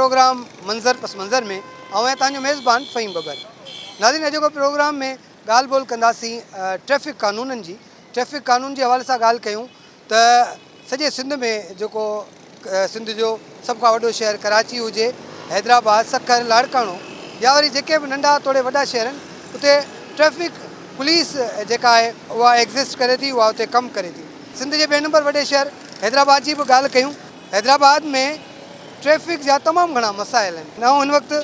Programme मंज़र पस मंज़र में तव्हांजो मेज़बान फ़हीम बबर। नाज़रीन, अॼोको प्रोग्राम में ॻाल्हि ॿोल कंदासीं ट्रैफ़िक कानूननि जी। ट्रैफ़िक कानून जे हवाले सां ॻाल्हि कयूं त सॼे सिंध में जेको सिंध जो सभ खां वॾो शहर कराची हुजे, हैदराबाद, सखर, लाड़काणो या वरी जेके बि नंढा थोरे वॾा शहर आहिनि उते ट्रैफ़िक पुलिस जेका आहे उहा एग्ज़िस्ट करे थी, उहा उते कमु करे थी। सिंध जे ॿिए नंबर वॾे शहर हैदराबाद जी बि ॻाल्हि कयूं। हैदराबाद में ट्रैफ़िक जा तमामु घणा मसाइल आहिनि। आउं हिन वक़्तु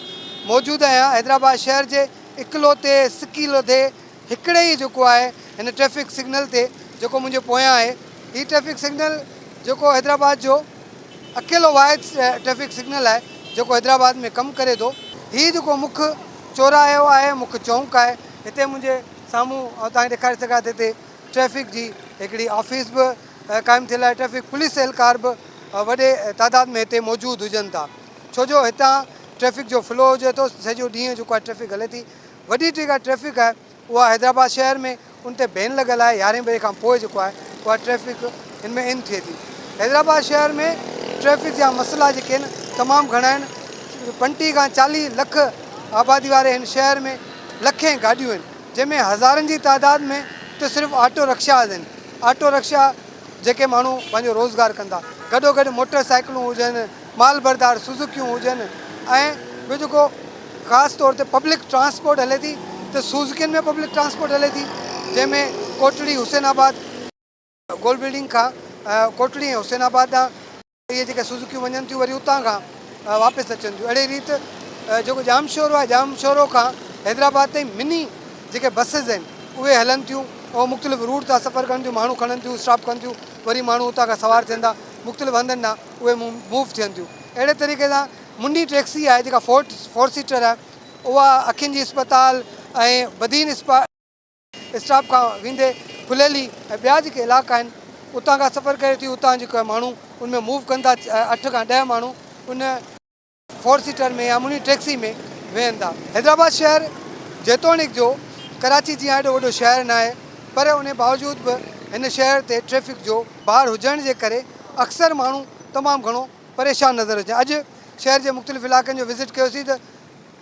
मौजूदु आहियां हैदराबाद शहर जे इकलौते सिकीलोते हिकिड़े ई जेको आहे हिन ट्रैफ़िक सिग्नल ते जेको मुंहिंजे पोयां आहे। हीउ ट्रैफ़िक सिग्नल जेको हैदराबाद जो अकेलो वाहिद ट्रैफ़िक सिग्नल आहे जेको हैदराबाद में कमु करे थो। हीउ जेको मुख्य चौराहो आहे, मुख्य चौंक आहे, हिते मुंहिंजे साम्हूं तव्हांखे ॾेखारे सघां त हिते ट्रैफ़िक जी हिकिड़ी ऑफ़िस बि क़ाइमु थियल आहे। ट्रैफ़िक पुलिस एहलकार बि वॾे तादाद में हिते मौजूदु हुजनि था, छो जो हितां ट्रैफ़िक जो फ़्लो हुजे थो। सॼो ॾींहुं जेको आहे ट्रैफ़िक हले थी। वॾी जेका ट्रैफ़िक आहे उहा हैदराबाद शहर में उन ते बैन लॻल आहे। 11 बजे खां पोइ जेको आहे उहा ट्रैफ़िक हिन में इन थिए थी। हैदराबाद शहर में ट्रैफ़िक जा मसइला जेके आहिनि तमामु घणा आहिनि। 35 खां 40 लख आबादी वारे हिन शहर में लखें गाॾियूं आहिनि, जंहिंमें हज़ारनि जी तादाद में त सिर्फ़ु ऑटो रिक्शाज़ आहिनि। ऑटो रिक्शा जेके माण्हू पंहिंजो रोज़गार कंदा, गॾोगॾु मोटर साइकिलूं हुजनि, माल बरदार सुज़ुकियूं हुजनि, ऐं ॿियो जेको ख़ासि तौर ते पब्लिक ट्रांसपोर्ट हले थी त सुज़ुकियुनि में पब्लिक ट्रांसपोर्ट हले थी, जंहिंमें कोटड़ी हुसैनाबाद गोल बिल्डिंग खां कोटड़ी ऐं हुसैनाबाद ॾांहुं इहे जेके सुज़ुकियूं वञनि थियूं, वरी उतां खां वापसि अचनि थियूं। अहिड़ी रीति जेको जामशोरो आहे, जामशोरो खां हैदराबाद ताईं मिनी जेके बसिस आहिनि उहे हलनि थियूं ऐं मुख़्तलिफ़ रूट तां सफ़र कनि थियूं। माण्हू खणनि थियूं, स्टॉप कनि थियूं, वरी माण्हू उतां खां सवार थियनि था, मुख़्तलिफ़ हंधनि ॾांहुं उहे मूव थियनि थियूं। अहिड़े तरीक़े सां मुंडी टैक्सी आहे जेका 4 सीटर आहे, उहा अखियुनि जी अस्पताल ऐं बदीन स्टॉप खां वेंदे फुलेली ऐं ॿिया जेके इलाइक़ा आहिनि उतां खां सफ़र करे थी। उतां जेको आहे माण्हू उनमें मूव कनि था। 8 खां 10 माण्हू उन 4 सीटर में या मुंडी टैक्सी में वेहनि था। हैदराबाद शहर जेतोणीकि जो कराची जीअं एॾो वॾो शहर न आहे, पर उन बावजूदि बि हिन शहर ते ट्रैफ़िक जो भार हुजण जे करे अक्सर माण्हू तमामु घणो परेशान नज़र अचे। अॼु शहर जे मुख़्तलिफ़ इलाइक़नि जो विज़िट कयोसीं त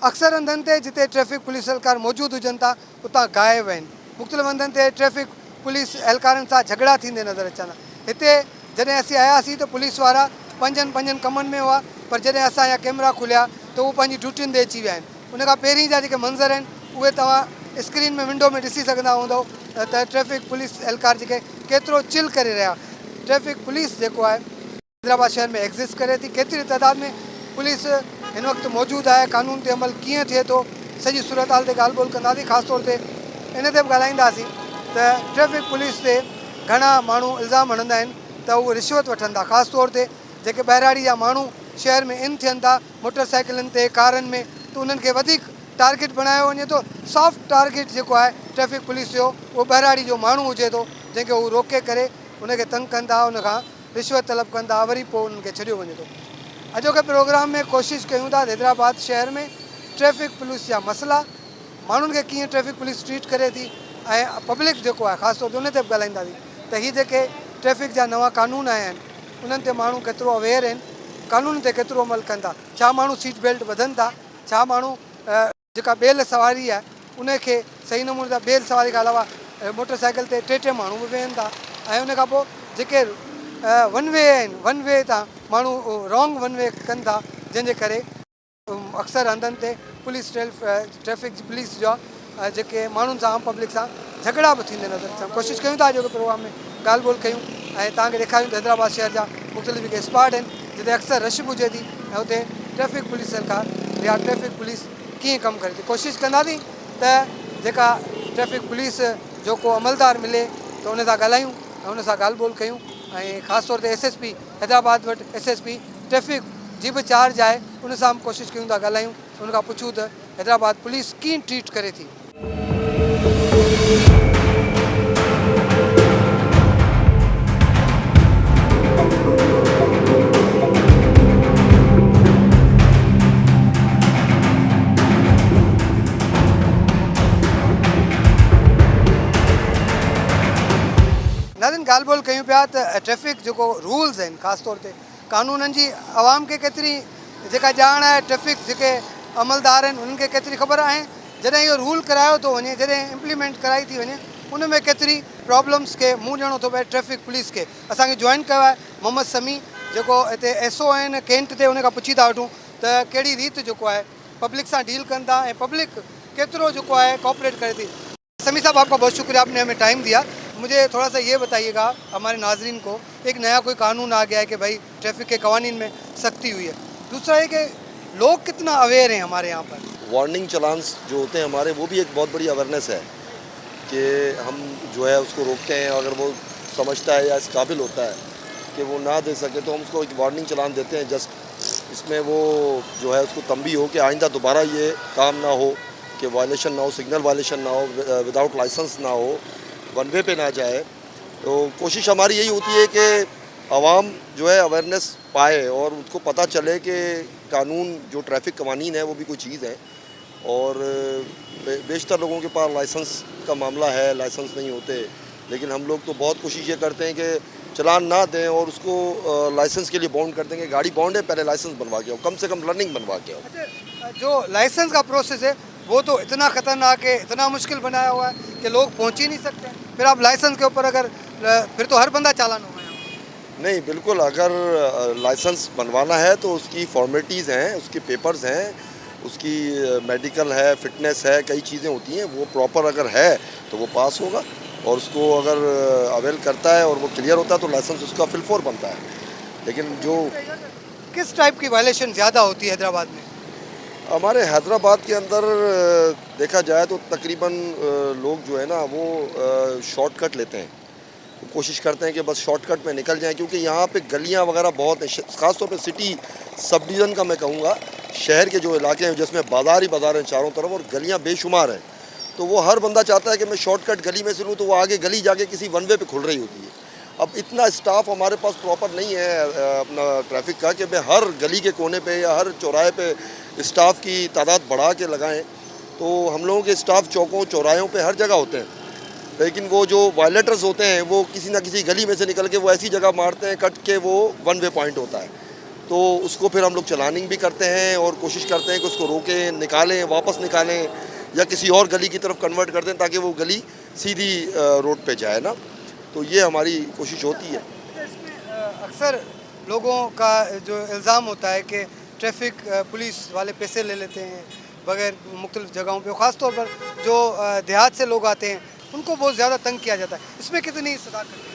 अक्सर हंधनि ते जिते ट्रैफ़िक पुलिस एहलकार मौजूदु हुजनि था उतां गाइब आहिनि। मुख़्तलिफ़ हंधनि ते ट्रैफ़िक पुलिस एहलकारनि सां झगड़ा थींदे नज़र अचनि। हिते जॾहिं असीं आयासीं त पुलिस वारा पंजनि कमनि में हुआ, पर जॾहिं असांजा कैमरा खुलिया त उहे पंहिंजी ड्यूटियुनि ते अची विया आहिनि। उनखां पहिरीं जा जेके मंज़र आहिनि उहे तव्हां स्क्रीन में विंडो में ॾिसी सघंदा हूंदव त ट्रैफ़िक पुलिस एहलकार जेके केतिरो चिल करे रहिया। ट्रैफ़िक पुलिस जेको आहे हैदराबाद शहर में एग्ज़िस्ट करे थी। केतिरी तइदाद में पुलिस हिन वक़्तु मौजूदु आहे, कानून ते अमल कीअं थिए थो, सॼी सूरत हाल ते ॻाल्हि ॿोल कंदासीं। ख़ासि तौर ते इन ते बि ॻाल्हाईंदासीं त ट्रैफ़िक पुलिस ते घणा माण्हू इल्ज़ाम हणंदा आहिनि त उहे रिश्वत वठनि था। ख़ासि तौर ते जेके ॿाहिराड़ी जा माण्हू शहर में इन थियनि था मोटर साइकिलनि ते, कारनि में, त उन्हनि खे वधीक टारगेट बणायो वञे थो। सॉफ्ट टारगेट जेको आहे ट्रैफ़िक पुलिस जो उहो ॿाहिराड़ी जो माण्हू हुजे थो, जंहिंखे हू रोके करे उनखे तंग कनि था, उनखां रिश्वत तलब कनि था, वरी पोइ उन्हनि खे छॾियो वञे थो। अॼोके प्रोग्राम में कोशिशि कयूं था हैदराबाद शहर में ट्रैफ़िक पुलिस जा मसइला, माण्हुनि खे कीअं ट्रैफ़िक पुलिस ट्रीट करे थी, ऐं पब्लिक जेको आहे ख़ासि तौर ते उन ते बि ॻाल्हाईंदासीं त हीअ जेके ट्रैफ़िक जा नवां कानून आया आहिनि उन्हनि ते माण्हू केतिरो अवेयर आहिनि, कानून ते केतिरो अमल कनि था। छा माण्हू सीट बेल्ट ॿधनि था, छा माण्हू जेका ॿियल सवारी आहे उनखे सही नमूने सां, ॿियल सवारी खां अलावा मोटर साइकिल ते 3 माण्हू बि वेहनि था, ऐं उनखां पोइ जेके वन वे आहिनि, वन वे तां माण्हू रॉन्ग वन वे कनि था, जंहिंजे करे अक्सर हंधनि ते पुलिस ट्रैफ़िक पुलिस जा जेके माण्हुनि सां, आम पब्लिक सां झगड़ा बि थींदे नज़र अचनि। कोशिशि कयूं था अॼोके प्रोग्राम में ॻाल्हि ॿोल कयूं ऐं तव्हांखे ॾेखारियूं त हैदराबाद शहर जा मुख़्तलिफ़ जेके स्पॉट आहिनि जिते अक्सर रश बि हुजे थी ऐं हुते ट्रैफ़िक पुलिस एहलकार या ट्रैफ़िक पुलिस कीअं कमु करे थी। कोशिशि कंदासीं त जेका ट्रैफ़िक पुलिस जो को अमलदार मिले त उन सां ॻाल्हायूं ऐं उन सां ॻाल्हि ॿोल कयूं। ऐं ख़ासि तौर ते SSP हैदराबाद वटि SSP ट्रैफ़िक जी बि चार्ज आहे, उन सां बि कोशिशि कयूं था ॻाल्हायूं, उनखां पुछूं त हैदराबाद पुलिस कीअं ट्रीट करे थी। नाज़रीन, ॻाल्हि ॿोल कयूं पिया त ट्रैफ़िक जेको रूल्स आहिनि, ख़ासि तौर ते कानूननि जी आवाम खे केतिरी जेका ॼाण आहे ट्रैफिक जेके अमलदार आहिनि उन्हनि खे केतिरी ख़बर आहे, जॾहिं इहो रूल करायो थो वञे, जॾहिं इम्प्लीमेंट कराई थी वञे, उन में केतिरी प्रॉब्लम्स खे मुंहुं ॾियणो थो पए ट्रैफिक पुलिस खे। असांखे जॉइन कयो आहे मोहम्मद समी, जेको हिते एसओ आहिनि कैंट ते, उन खां पुछी था वठूं त कहिड़ी रीति जेको आहे पब्लिक सां डील कनि था ऐं पब्लिक केतिरो जेको है कोऑपरेट करे थी। समी साहब, आपका बहुत शुक्रिया, आपने हमें टाइम दिया। मुझे थोड़ा सा ये बताइएगा, हमारे नाजरीन को, एक नया कोई कानून आ गया है कि भाई ट्रैफिक के कवानीन में सख्ती हुई है, दूसरा है कि लोग कितना अवेयर हैं हमारे यहाँ पर। वार्निंग चलान्स जो होते हैं हमारे, वो भी एक बहुत बड़ी अवेयरनेस है कि हम जो है उसको रोकते हैं। अगर वो समझता है या इस काबिल होता है कि वो ना दे सके तो हम उसको एक वार्निंग चलान देते हैं। जस्ट इसमें वो जो है उसको तंबी हो कि आइंदा दोबारा ये काम ना हो, कि वायलेशन ना हो, सिग्नल वायलेशन ना हो, विदाउट लाइसेंस ना हो, वन वे पे ना जाए। तो कोशिश हमारी यही होती है कि आवाम जो है अवेयरनेस पाए और उसको पता चले कि कानून जो ट्रैफिक कवानीन है वो भी कोई चीज़ है। और बेशतर लोगों के पास लाइसेंस का मामला है, लाइसेंस नहीं होते, लेकिन हम लोग तो बहुत कोशिश ये करते हैं कि चलान ना दें और उसको लाइसेंस के लिए बॉन्ड कर देंगे। गाड़ी बॉन्ड है, पहले लाइसेंस बनवा के आओ, कम से कम लर्निंग बनवा के आओ। अच्छा, जो लाइसेंस का प्रोसेस है वो तो इतना ख़तरनाक है, इतना मुश्किल बनाया हुआ है कि लोग पहुँच ही नहीं सकते। फिर आप लाइसेंस के ऊपर अगर फिर तो हर बंदा चालान होगा। नहीं, बिल्कुल, अगर लाइसेंस बनवाना है तो उसकी फॉर्मेलिटीज़ हैं, उसके पेपर्स हैं, उसकी मेडिकल है, फिटनेस है, कई चीज़ें होती हैं। वो प्रॉपर अगर है तो वो पास होगा, और उसको अगर अवेल करता है और वो क्लियर होता है तो लाइसेंस उसका फिल 4 बनता है। लेकिन जो किस टाइप की वायलेशन ज़्यादा होती है हैदराबाद में? हमारे हैदराबाद के अंदर देखा जाए तो तकरीबन लोग जो है ना वो शॉर्टकट लेते हैं, कोशिश करते हैं कि बस शॉर्टकट में निकल जाएं, क्योंकि यहाँ पे गलियाँ वगैरह बहुत हैं। ख़ासतौर पे सिटी सब डिवीज़न का मैं कहूँगा, शहर के जो इलाके हैं जिसमें बाज़ार ही बाज़ार हैं चारों तरफ और गलियाँ बेशुमार हैं, तो वो हर बंदा चाहता है कि मैं शॉर्टकट गली में से लूँ, तो वो आगे गली जाके किसी वन वे पे खुल रही होती है। अब इतना स्टाफ हमारे पास प्रॉपर नहीं है अपना ट्रैफिक का कि मैं हर गली के कोने पे या हर चौराहे पे स्टाफ की तादाद बढ़ा के लगाएं। तो हम लोगों के स्टाफ चौकों चौराहों पे हर जगह होते हैं, लेकिन वो जो वायलेटर्स होते हैं वो किसी ना किसी गली में से निकल के वो ऐसी जगह मारते हैं कट के वो वन वे पॉइंट होता है, तो उसको फिर हम लोग चलानिंग भी करते हैं और कोशिश करते हैं कि उसको रोकें, निकालें, वापस निकालें या किसी और गली की तरफ कन्वर्ट कर दें ताकि वो गली सीधी रोड पे जाए ना। तो ये हमारी कोशिश होती है। अक्सर लोगों का जो इल्ज़ाम होता है कि ट्रैफिक पुलिस वाले पैसे ले लेते हैं बगैर मुख्तलिफ जगहों पे, ख़ास तौर पर जो देहात से लोग आते हैं उनको बहुत ज़्यादा तंग किया जाता है। इसमें कितनी सदाकत है?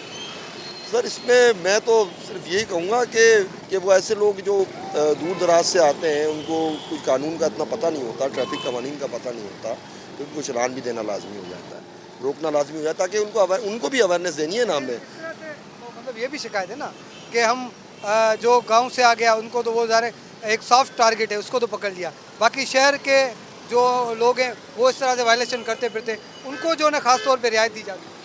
सर, इसमें मैं तो सिर्फ यही कहूँगा कि वो ऐसे लोग जो दूर दराज से आते हैं उनको कोई कानून का इतना पता नहीं होता, ट्रैफिक कवानीन का पता नहीं होता, तो उनको चलान भी देना लाजमी हो जाता है, रोकना लाजमी हो जाता है, ताकि उनको भी अवेयरनेस देनी है ना हमें। तो मतलब ये भी शिकायत है ना कि हम जो गांव से आ गया उनको तो वो ज़ाहिर एक सॉफ्ट टारगेट है, उसको तो पकड़ लिया, बाकी शहर के जो लोग हैं वो इस तरह से वायलेशन करते फिरते उनको जो ना खास तौर पे रियायत दी जाती है।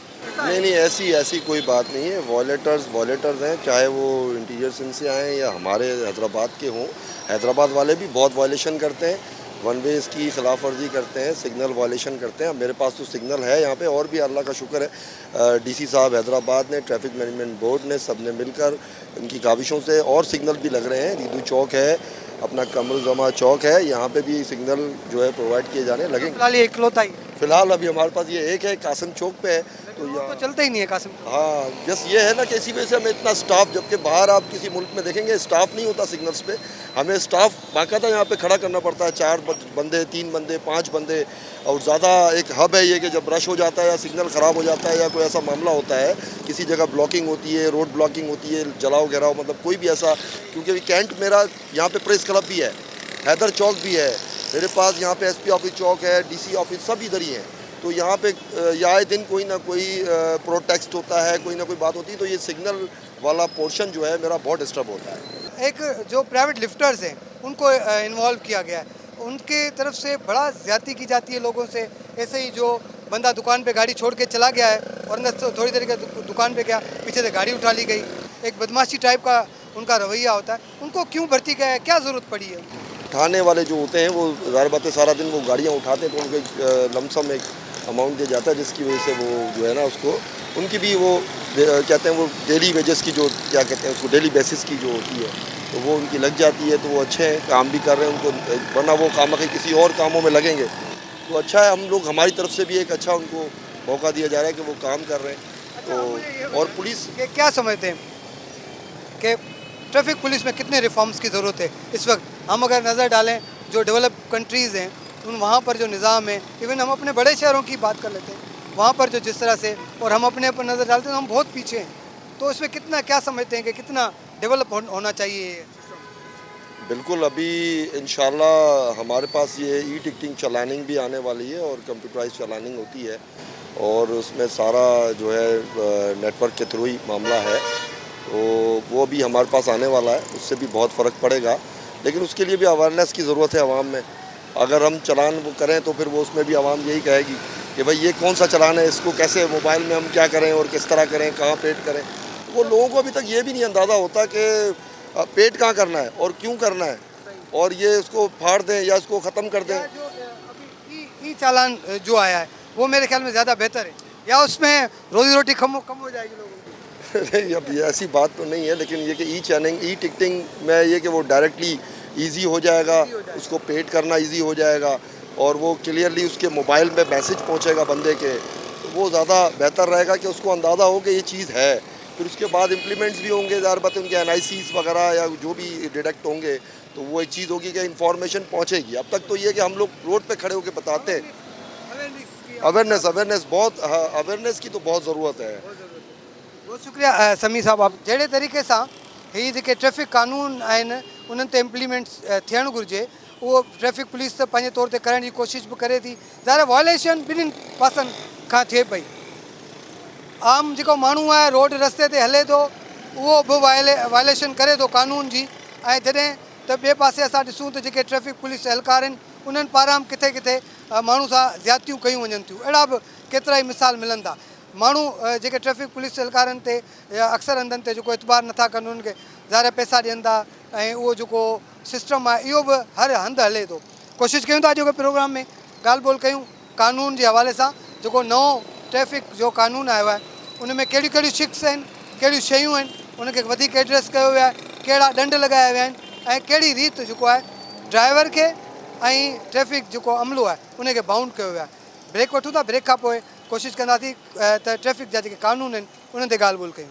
नहीं, ऐसी कोई बात नहीं है। वॉलेटर्स हैं, चाहे वो इंटीरियर सिंध से आएँ या हमारे हैदराबाद के हों। हैदराबाद वाले भी बहुत वायलेशन करते हैं, वन वेज़ की खिलाफ वर्जी करते हैं, सिग्नल वायलेशन करते हैं। मेरे पास तो सिग्नल है यहाँ पे, और भी अल्लाह का शुक्र है डीसी साहब हैदराबाद ने, ट्रैफिक मैनेजमेंट बोर्ड ने, सब ने मिलकर इनकी काविशों से और सिग्नल भी लग रहे हैं। रीदू चौक है, अपना कमरुज़मा चौक है, यहाँ पे भी सिग्नल जो है प्रोवाइड किए जाने लगेंगे। फिलहाल ये इकलौता ही फिलहाल अभी हमारे पास ये एक है, कासिम चौक पे है, तो तो यहाँ चलता ही नहीं है कासिम। हाँ, बस ये है ना कि इसी वजह से हमें इतना स्टाफ, जबकि बाहर आप किसी मुल्क में देखेंगे स्टाफ नहीं होता सिग्नल्स पे, हमें स्टाफ बाकायदा यहाँ पे खड़ा करना पड़ता है, 4 बंदे, 3 बंदे, 5 बंदे। और ज़्यादा एक हब है ये कि जब रश हो जाता है या सिग्नल ख़राब हो जाता है या कोई ऐसा मामला होता है, किसी जगह ब्लॉकिंग होती है, रोड ब्लॉकिंग होती है, जलाओ घेराव, मतलब कोई भी ऐसा, क्योंकि कैंट मेरा यहाँ पे प्रेस क्लब भी है, हैदर चौक भी है, मेरे पास यहाँ पे एसपी ऑफिस चौक है, डीसी ऑफिस, सब इधर ही हैं। तो यहाँ पे आए दिन कोई ना कोई प्रोटेस्ट होता है, कोई ना कोई बात होती है, तो ये सिग्नल वाला पोर्शन जो है मेरा बहुत डिस्टर्ब होता है। एक जो प्राइवेट लिफ्टर्स हैं उनको इन्वॉल्व किया गया है, उनके तरफ से बड़ा ज़्यादती की जाती है लोगों से। ऐसे ही जो बंदा दुकान पे गाड़ी छोड़ के चला गया है और अंदर थोड़ी देर के दुकान पे गया, पीछे से गाड़ी उठा ली गई, एक बदमाशी टाइप का उनका रवैया होता है। उनको क्यों भर्ती किया है, क्या ज़रूरत पड़ी है? उठाने वाले जो होते हैं वो ज़ाहिर बात है सारा दिन वो गाड़ियाँ उठाते हैं, तो उनके लमसम एक अमाउंट दिया जाता है, जिसकी वजह से वो जो है ना उसको उनकी भी वो कहते हैं वो डेली वेजेस की जो क्या कहते हैं उसको डेली बेसिस की जो होती है तो वो उनकी लग जाती है, तो वो अच्छे हैं, काम भी कर रहे हैं उनको, वरना वो खामखी किसी और कामों में लगेंगे। तो अच्छा है, हम लोग हमारी तरफ से भी एक अच्छा उनको मौका दिया जा रहा है कि वो काम कर रहे हैं। तो और पुलिस क्या समझते हैं कि ट्रैफिक पुलिस में कितने रिफॉर्म्स की ज़रूरत है इस वक्त? हम अगर नज़र डालें जो डेवलप कंट्रीज़ हैं उन वहाँ पर जो निज़ाम है, इवन हम अपने बड़े शहरों की बात कर लेते हैं, वहाँ पर जो जिस तरह से, और हम अपने पर नज़र डालते हैं तो हम बहुत पीछे हैं। तो इसमें कितना क्या समझते हैं कि कितना डेवलप होना चाहिए ये? बिल्कुल, अभी इंशाल्लाह हमारे पास ये ई टिकटिंग चलानिंग भी आने वाली है और कंप्यूटराइज चलानिंग होती है, और उसमें सारा जो है नेटवर्क के थ्रू ही मामला है। तो वो भी हमारे पास आने वाला है, उससे भी बहुत फ़र्क पड़ेगा, लेकिन उसके लिए भी अवेयरनेस की ज़रूरत है आवाम में। अगर हम चलान वो करें तो फिर वो उसमें भी आवाम यही कहेगी कि भाई ये कौन सा चलान है, इसको कैसे मोबाइल में हम क्या करें और किस तरह करें, कहाँ पेड करें। वो लोगों को अभी तक ये भी नहीं अंदाज़ा होता कि पेड कहाँ करना है और क्यों करना है, और ये इसको फाड़ दें या इसको ख़त्म कर दें। जो अभी ई चालान जो आया है वो मेरे ख्याल में ज़्यादा बेहतर है, या उसमें रोजी रोटी कम हो जाएगी लोगों की? नहीं, अब ये ऐसी बात तो नहीं है, लेकिन ये कि ई टिकटिंग में ये कि वो डायरेक्टली इजी हो जाएगा, उसको पेड करना इजी हो जाएगा, और वो क्लियरली उसके मोबाइल में मैसेज पहुंचेगा बंदे के, तो वो ज़्यादा बेहतर रहेगा कि उसको अंदाज़ा हो कि ये चीज़ है। फिर उसके बाद इम्प्लीमेंट्स भी होंगे, ज़ाहिर बात है, उनके एनआईसीज़ वगैरह या जो भी डिडक्ट होंगे, तो वो एक चीज़ होगी कि इंफॉर्मेशन पहुँचेगी। अब तक तो ये कि हम लोग रोड पर खड़े होकर बताते हैं, अवेयरनेस बहुत, हाँ, अवेयरनेस की तो बहुत ज़रूरत है। बहुत शुक्रिया समी साहब। आप जहिड़े तरीक़े सां ही जेके ट्रैफिक कानून आहिनि उन्हनि ते इम्प्लीमेंट थियणु घुरिजे, उहो ट्रैफिक पुलिस त पंहिंजे तौर ते करण जी कोशिशि बि करे थी। ज़ाहिर वायलेशन ॿिन्हिनि पासनि खां थिए पई। आम जेको माण्हू आहे रोड रस्ते ते हले थो उहो बि वायलेशन करे थो कानून जी, ऐं जॾहिं त ॿिए पासे असां ॾिसूं त जेके ट्रैफिक पुलिस एहलकार आहिनि उन्हनि पारां बि किथे किथे माण्हू सां ज़्यादतियूं कयूं वञनि थियूं। अहिड़ा बि केतिरा ई मिसाल मिलनि था। माण्हू जेके ट्रैफिक पुलिस एहलकारनि ते या अक्सर हंधनि ते जेको एतबार नथा कनि, उन्हनि खे ज़ाहिर पैसा ॾियनि था, ऐं उहो जेको सिस्टम आहे इहो बि हर हंधि हले थो। कोशिशि कयूं था जेको प्रोग्राम में ॻाल्हि ॿोल कयूं कानून जे हवाले सां। जेको नओं ट्रैफिक जो कानून आयो आहे उन में कहिड़ियूं कहिड़ियूं शिक्स आहिनि, कहिड़ियूं शयूं आहिनि, उनखे वधीक एड्रेस कयो वियो आहे, कहिड़ा ॾंड लॻाया विया आहिनि, ऐं कहिड़ी रीति जेको आहे ड्राइवर खे ऐं ट्रैफिक जेको अमलो आहे उनखे बाउंड कयो वियो आहे। ब्रेक वठूं था, ब्रेक खां पोइ कोशिशि कंदासीं त ट्रैफिक जा जेके कानून आहिनि उन्हनि ते ॻाल्हि ॿोल कयूं।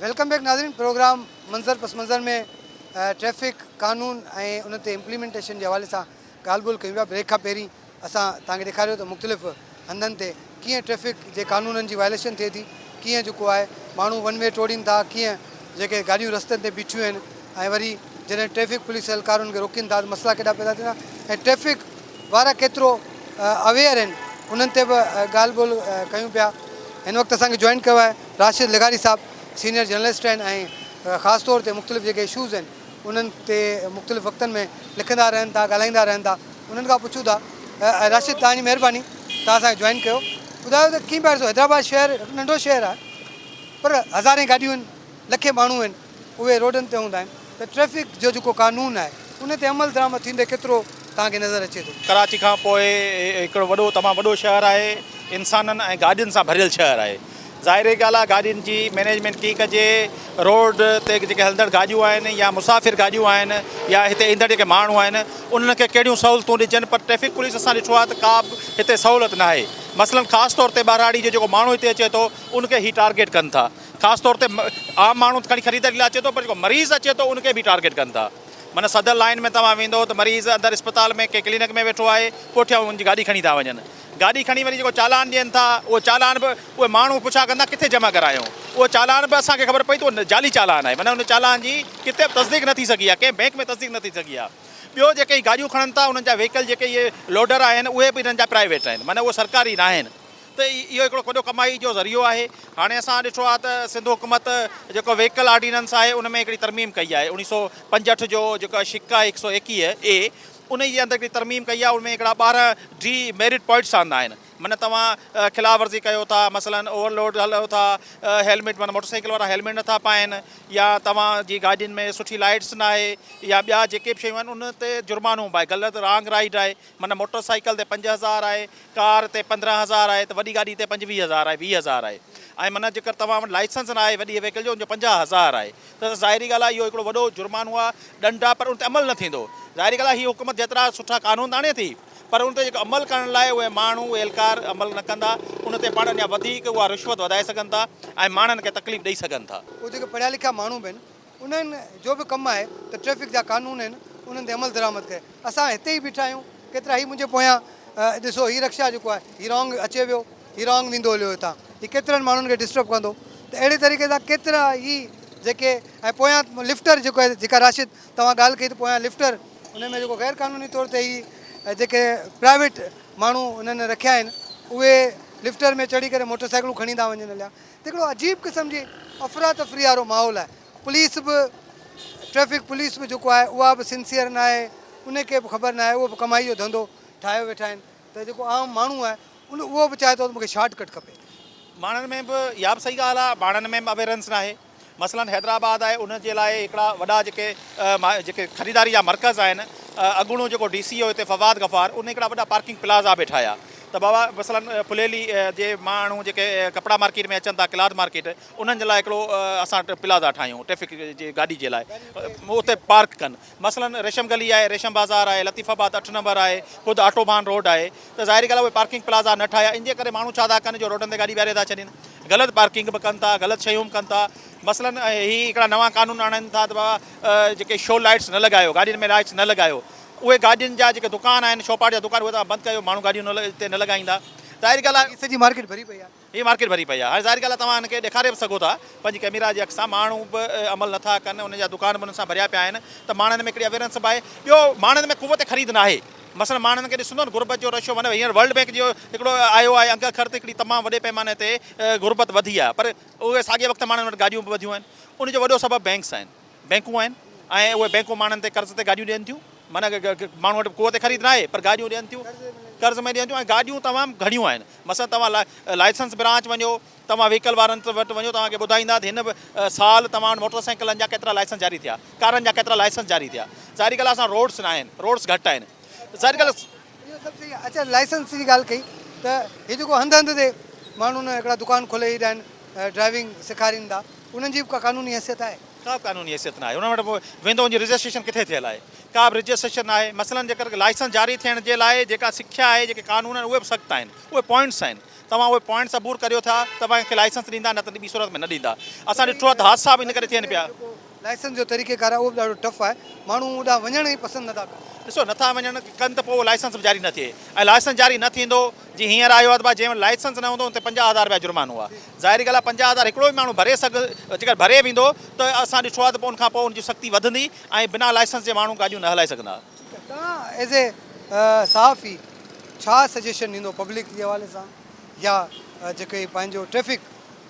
वेलकम बैक नाज़रीन। प्रोग्राम मंज़र पस मंज़र में ट्रैफिक कानून ऐं उन ते इम्प्लीमेंटेशन जे हवाले सां ॻाल्हि ॿोल कयूं पिया। ब्रेक खां पहिरीं असां तव्हांखे ॾेखारियो त मुख़्तलिफ़ हंधनि ते कीअं ट्रैफिक जे कानूननि जी वायलेशन थिए थी, कीअं जेको आहे माण्हू वन वे टोड़ीनि था, कीअं जेके गाॾियूं रस्तनि ते बीठियूं आहिनि, ऐं वरी जॾहिं ट्रैफिक पुलिस एहलकार उनखे रोकीनि था त मसइला केॾा पैदा थींदा, ऐं ट्रैफिक वारा केतिरो अवेयर आहिनि उन्हनि ते बि ॻाल्हि ॿोल कयूं पिया। हिन वक़्तु असांखे जॉइन कयो आहे राशिद लिगारी साहब, सीनियर जर्नलिस्ट आहिनि, ऐं ख़ासि तौर ते मुख़्तलिफ़ जेके इशूज़ आहिनि उन्हनि ते मुख़्तलिफ़ वक़्तनि में लिखंदा रहनि था, ॻाल्हाईंदा रहनि था। उन्हनि खां पुछूं था। राशिद, तव्हांजी महिरबानी, तव्हां असांखे जॉइन कयो। ॿुधायो त कीअं पिया ॾिसो, हैदराबाद शहर हिकु नंढो शहर आहे पर हज़ारे गाॾियूं आहिनि, लखे माण्हू आहिनि, उहे रोडनि ते हूंदा आहिनि, त ट्रैफिक जो जेको कानून आहे उन ते अमल दरामद थींदे केतिरो तव्हांखे नज़र अचे थो? कराची खां पोइ हिकिड़ो वॾो तमामु वॾो शहर आहे, इंसाननि ऐं गाॾियुनि सां भरियल शहर आहे। ज़ाहिर ॻाल्हि आहे गाॾियुनि जी मैनेजमेंट कीअं कजे, रोड ते जेके हलंदड़ गाॾियूं आहिनि या मुसाफ़िर गाॾियूं आहिनि या हिते ईंदड़ जेके माण्हू आहिनि उन्हनि खे कहिड़ियूं सहूलियतूं ॾिजनि, पर ट्रैफिक पुलिस असां ॾिठो आहे त का बि हिते सहूलियत न आहे। मसलन ख़ासि तौर ते ॿारहाड़ी जो जेको माण्हू हिते अचे थो उनखे ई टारगेट कनि था। ख़ासि तौर ते आम माण्हू खणी ख़रीदारी लाइ अचे थो, पर जेको मरीज़ अचे थो उनखे बि टारगेट कनि था। माना सदर लाइन में तव्हां वेंदो त मरीज़ अंदरि अस्पताल में कंहिं क्लिनिक में वेठो आहे, पुठियां उनजी गाॾी खणी था वञनि। गाॾी खणी वरी जेको चालान ॾियनि था, उहो चालान बि उहे माण्हू पुछा कंदा किथे जमा करायूं, उहो चालान बि असांखे ख़बर पई त जाली चालान आहे, माना उन चालान जी किथे बि तस्दीक न थी सघी आहे, कंहिं बैंक में तस्दीक न थी सघी आहे। ॿियो जेके गाॾियूं खणनि था उन्हनि जा व्हीकल जेके इहे लोडर आहिनि उहे बि हिननि जा प्राइवेट आहिनि, माना उहे सरकारी न आहिनि। त इहो हिकिड़ो वॾो कमाई जो ज़रियो आहे। हाणे असां ॾिठो आहे त सिंध हुकूमत जेको व्हीकल ऑर्डिनेंस आहे उन में हिकिड़ी तरमीम कई आहे 1965 जो जेको शिका 121A उन जे अंदरि हिकिड़ी तरमीम कई आहे। उनमें हिकिड़ा 12 डी मेरिट पॉइंट्स आंदा आहिनि। माना तव्हां ख़िलाफ़ वर्ज़ी कयो था, मसलन ओवरलोड हलो था, हेलमेट माना मोटरसाइकिल वारा हेलमेट नथा पाइनि, या तव्हांजी गाॾियुनि में सुठी लाइट्स न आहे, या ॿिया जेके बि शयूं आहिनि उन ते जुर्मानो भाई ग़लति रॉन्ग राइड आहे। माना मोटरसाइकिल ते 5000 आहे, कार ते 15000 आहे, त वॾी गाॾी ते 25000 आहे, 20000 आहे। ऐं माना जेकर तव्हां वटि लाइसेंस न आहे वॾी व्हीकल जो उनजो 50000 आहे। त ज़ाहिरी ॻाल्हि आहे इहो हिकिड़ो वॾो जुर्मानो आहे, ॾंड आहे, पर उन ते अमल न थींदो। ज़ाहिरी ॻाल्हि आहे हीअ हुकूमत जेतिरा सुठा कानून आणे थी, पर उन ते जेको अमल करण लाइ उहे माण्हू एहलकार अमल न कंदा। उन ते पाण अञा वधीक उहा रिश्वत वधाए सघनि था ऐं माण्हुनि खे तकलीफ़ ॾेई सघनि था। उहे जेके पढ़िया लिखिया माण्हू बि आहिनि उन्हनि जो बि कमु आहे त ट्रैफ़िक जा कानून आहिनि उन्हनि ते अमल दरामद करे। असां हिते ई बीठा आहियूं, केतिरा ही मुंहिंजे पोयां ॾिसो हीअ रक्षा जेको आहे हीअ रॉन्ग अचे वियो, हीअ रॉन्ग वेंदो हलियो हितां, हीअ केतिरनि माण्हुनि खे डिस्टर्ब कंदो। त अहिड़े तरीक़े सां केतिरा ई जेके ऐं पोयां लिफ्टर जेको आहे जेका राशिद तव्हां ॻाल्हि कई त पोयां लिफ्टर उन में जेको गैर क़ानूनी तौर ते ई जेके प्राइवेट माण्हू उन्हनि रखिया आहिनि उहे लिफ्टर में चढ़ी करे मोटरसाइकिलूं खणी था वञनि हलिया। त हिकिड़ो अजीब क़िस्म जी अफ़रा तफ़री वारो माहौल आहे। पुलिस बि ट्रैफ़िक पुलिस बि जेको आहे उहा बि सिंसियर न आहे, उनखे बि ख़बर न आहे, उहो बि कमाई जो धंधो ठाहे वेठा आहिनि। त जेको आम माण्हू आहे उहो बि चाहे थो त मूंखे शॉर्टकट खपे। माण्हुनि में बि इहा बि सही ॻाल्हि आहे, माण्हुनि में बि अवेयरनेस न आहे। मसलन हैदराबाद आहे, उन जे लाइ हिकिड़ा वॾा जेके ख़रीदारी जा मर्कज़ आहिनि, अॻूणो जेको DC हो हिते फवाद गफ़ार, उन हिकिड़ा वॾा पार्किंग प्लाज़ा बि ठाहिया। त बाबा मसलन फुलेली जे माण्हू जेके कपिड़ा मार्केट में अचनि था, क्लॉथ मार्केट, उन्हनि जे लाइ हिकिड़ो असां प्लाज़ा ठाहियूं ट्रैफ़िक जी गाॾी जे लाइ, उते पार्क कनि। मसलन रेशम गली आहे, रेशम बाज़ार आहे, लतीफ़ाबाद 8 नंबर आहे, ख़ुदि ऑटोबान रोड आहे। त ज़ाहिरी ॻाल्हि आहे उहे पार्किंग प्लाज़ा न ठाहिया। इन जे करे माण्हू छा था कनि जो रोडनि ते गाॾी ॿारे था छॾनि, ग़लति पार्किंग बि कनि था, ग़लति शयूं बि कनि था। मसलन ही हिकिड़ा नवां कानून आणनि था त बाबा जेके शो लाइट्स न लॻायो, गाॾियुनि में लाइट्स न लॻायो, उहे गाॾियुनि जा जेके दुकान आहिनि, शोपाट जा दुकान, उहे तव्हां बंदि कयो, माण्हू गाॾियूं हिते न लॻाईंदा। ज़ाहिरी ॻाल्हि आहे सॼी मार्केट भरी पई आहे, हीअ मार्केट भरी पई आहे। हाणे ज़ाहिरी ॻाल्हि आहे तव्हां हिनखे ॾेखारे बि सघो था पंहिंजी कैमरा जे अॻिसां, माण्हू बि अमल नथा कनि, उन जा दुकान बि उन सां भरिया पिया आहिनि। त माण्हुनि में हिकिड़ी अवेयरनेस बि आहे। ॿियो माण्हुनि में क़ुवत ख़रीद न आहे। मसलन माण्हुनि खे ॾिसंदो न गुरबत जो रशो, माना हींअर वर्ल्ड बैंक जो हिकिड़ो आयो आहे अंक ख़र्च, हिकिड़ी तमामु वॾे पैमाने ते गुरबत वधी आहे, पर उहे साॻिए वक़्तु माण्हुनि वटि गाॾियूं बि वधियूं आहिनि। उनजो वॾो सबबु बैंक्स आहिनि, बैंकूं आहिनि, ऐं उहे बैंकूं माण्हुनि ते कर्ज़ ते गाॾियूं ॾियनि थियूं। माना माण्हू वटि क़ुवत ख़रीद न आहे, पर गाॾियूं ॾियनि थियूं, कर्ज़ में ॾियनि थियूं, ऐं गाॾियूं तमामु घणियूं आहिनि। मसलन तव्हां लाइसेंस ब्रांच वञो, तव्हां व्हीकल वारनि वटि वञो, तव्हांखे ॿुधाईंदा त हिन साल तव्हां वटि मोटरसाइकिलनि जा केतिरा लाइसेंस जारी थिया, कारनि जा केतिरा लाइसेंस जारी थिया। ज़ाहिरी ॻाल्हि आहे असां रोड्स न आहिनि, रोड्स घटि आहिनि। ज़ाहिरी ॻाल्हि इहो सभु सही आहे। अच्छा, लाइसेंस जी ॻाल्हि कई त हीअ जेको हंधि हंधि ते माण्हू न हिकिड़ा दुकान खोले ईंदा आहिनि, ड्राइविंग सेखारीनि था, उन्हनि जी बि का कानूनी हैसियत आहे? का कानूनी हैसियत न आहे। उन वटि वेंदो वञी रजिस्ट्रेशन किथे थियल आहे, का बि रजिस्ट्रेशन न आहे। मसलन जेकर लाइसेंस जारी थियण जे लाइ जेका सिख्या आहे, जेके कानून आहिनि, उहे बि सख़्तु आहिनि, उहे पॉइंट्स आहिनि। तव्हां उहे पॉइंट्स अबूर करियो था, तव्हांखे लाइसेंस ॾींदा, न त ॿी सूरत में न ॾींदा। असां ॾिठो आहे त हादसा बि इन करे थियनि पिया। लाइसेंस जो तरीक़ेकार आहे उहो बि ॾाढो टफ आहे, माण्हू होॾां वञण ई पसंदि नथा कनि। ॾिसो नथा वञनि कनि त पोइ लाइसेंस बि जारी न थिए, ऐं लाइसेंस जारी न थींदो जीअं हींअर आयो आहे त भाई जंहिं वटि लाइसेंस न हूंदो उन ते 50,000 रुपया जुर्मानो आहे। ज़ाहिरी ॻाल्हि आहे 50,000 हिकिड़ो बि माण्हू भरे जेकर भरे वेंदो त असां ॾिठो आहे त पोइ उनखां पोइ उनजी सख़्ती वधंदी, ऐं बिना लाइसेंस जे माण्हू गाॾियूं न हलाए सघंदा। तव्हां एज़ ए सहाफ़ी छा सजेशन ॾींदो पब्लिक जे हवाले सां, या जेके पंहिंजो ट्रैफ़िक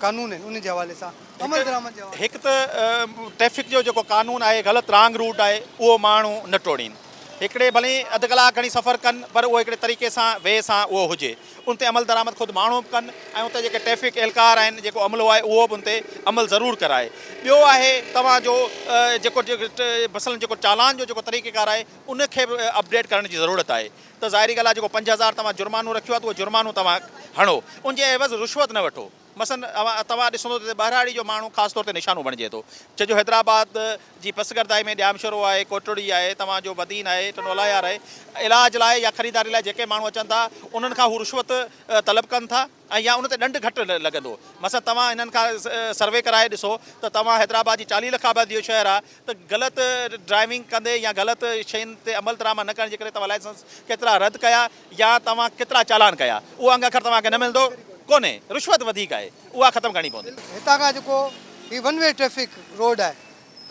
कानून आहिनि उन जे हवाले सां अमल दरामद जे हवाले? हिकु त ट्रैफ़िक जो जेको कानून आहे, ग़लति रॉन्ग रूट आहे, उहो माण्हू न टोड़ीनि। हिकिड़े भले अधु कलाक खणी सफ़र कनि, पर उहो हिकिड़े तरीक़े सां वे सां उहो हुजे, उन ते अमल दरामद ख़ुदि माण्हू बि कनि, ऐं उते जेके ट्रैफ़िक एहलकार आहिनि, जेको अमलो आहे उहो बि उन ते अमल ज़रूरु कराए। ॿियो आहे तव्हांजो जेको मसलन जेको चालान जो जेको तरीक़ेकार आहे, उनखे बि अपडेट करण जी ज़रूरत आहे। त ज़ाहिरी ॻाल्हि आहे जेको 5,000 तव्हां जुर्मानो रखियो आहे, त उहो जुर्मानो तव्हां हणो, उनजे एवज़ रिश्वत न वठो। मसलन तव्हां ॾिसंदो त बहिराड़ी जो माण्हू ख़ासि तौर ते निशानो बणिजे थो। छो हैदराबाद जी पसगरदाई में ॾियामशोरो आहे, कोटड़ी आहे, तव्हांजो बदीन आहे, टनोलायार आहे, इलाज लाइ या ख़रीदारी लाइ जेके माण्हू अचनि था उन्हनि खां हू रिश्वत तलब कनि था, ऐं या उन ते ॾंड घटि लॻंदो। मसलन तव्हां हिननि खां सर्वे कराए ॾिसो त तव्हां हैदराबाद जी 40 लख आबादी जो शहर आहे, त ग़लति ड्राइविंग कंदे या ग़लति शयुनि ते अमल दरामद न करण जे करे तव्हां लाइसेंस केतिरा रद्द कया या तव्हां केतिरा चालान कया, उहो अंग अखर तव्हांखे न मिलंदो कोन्हे। रिश्वत वधीक आहे, उहा ख़तमु करणी पवंदी। हितां खां जेको हीअ वन वे ट्रैफ़िक रोड आहे,